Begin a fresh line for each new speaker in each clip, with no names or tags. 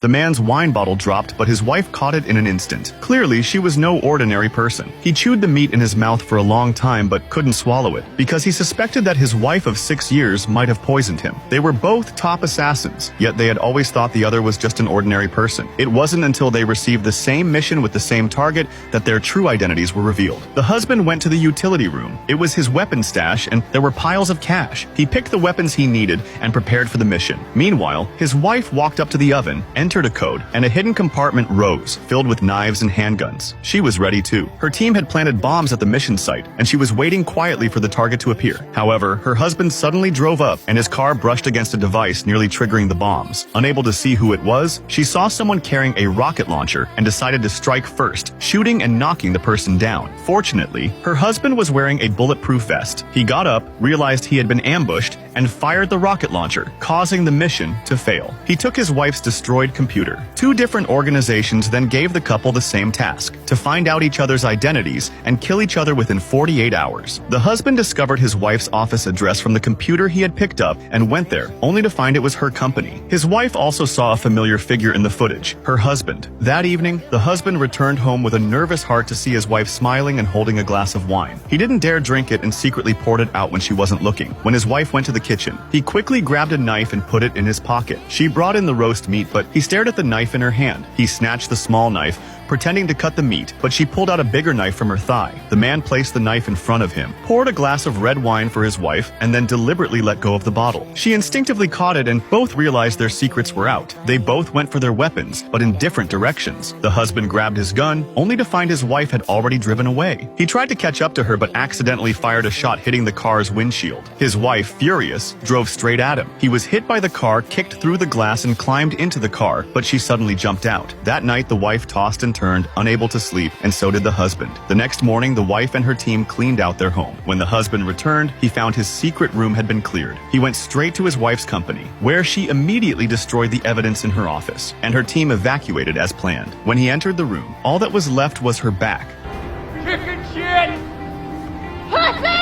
The man's wine bottle dropped, but his wife caught it in an instant. Clearly, she was no ordinary person. He chewed the meat in his mouth for a long time but couldn't swallow it, because he suspected that his wife of 6 years might have poisoned him. They were both top assassins, yet they had always thought the other was just an ordinary person. It wasn't until they received the same mission with the same target that their true identities were revealed. The husband went to the utility room. It was his weapon stash, and there were piles of cash. He picked the weapons he needed and prepared for the mission. Meanwhile, his wife walked up to the oven, entered a code, and a hidden compartment rose, filled with knives and handguns. She was ready too. Her team had planted bombs at the mission site, and she was waiting quietly for the target to appear. However, her husband suddenly drove up, and his car brushed against a device, nearly triggering the bombs. Unable to see who it was, she saw someone carrying a rocket launcher and decided to strike first, shooting and knocking the person down. Fortunately, her husband was wearing a bulletproof vest. He got up, realized he had been ambushed, and fired the rocket launcher, causing the mission to fail. He took his wife's destroyed computer. Two different organizations then gave the couple the same task, to find out each other's identities and kill each other within 48 hours. The husband discovered his wife's office address from the computer he had picked up and went there, only to find it was her company. His wife also saw a familiar figure in the footage, her husband. That evening, the husband returned home with a nervous heart to see his wife smiling and holding a glass of wine. He didn't dare drink it and secretly poured it out when she wasn't looking. When his wife went to the kitchen, he quickly grabbed a knife and put it in his pocket. She brought in the roast meat, but he stared at the knife in her hand. He snatched the small knife, pretending to cut the meat, but she pulled out a bigger knife from her thigh. The man placed the knife in front of him, poured a glass of red wine for his wife, and then deliberately let go of the bottle. She instinctively caught it, and both realized their secrets were out. They both went for their weapons, but in different directions. The husband grabbed his gun, only to find his wife had already driven away. He tried to catch up to her, but accidentally fired a shot hitting the car's windshield. His wife, furious, drove straight at him. He was hit by the car, kicked through the glass, and climbed into the car, but she suddenly jumped out. That night, the wife tossed and turned, unable to sleep, and so did the husband. The next morning, the wife and her team cleaned out their home. When the husband returned, he found his secret room had been cleared. He went straight to his wife's company, where she immediately destroyed the evidence in her office, and her team evacuated as planned. When he entered the room, all that was left was her back.
Chicken shit! Pussy!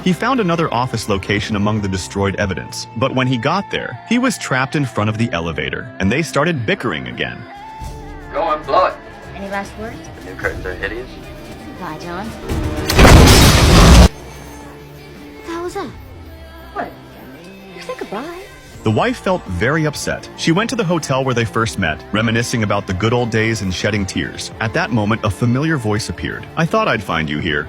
He found another office location among the destroyed evidence, but when he got there, he was trapped in front of the elevator, and they started bickering again.
Go on, blow it.
Any last words?
The new curtains are hideous.
Bye, John. How was that? What? You said goodbye.
The wife felt very upset. She went to the hotel where they first met, reminiscing about the good old days and shedding tears. At that moment, a familiar voice appeared. "I thought I'd find you here."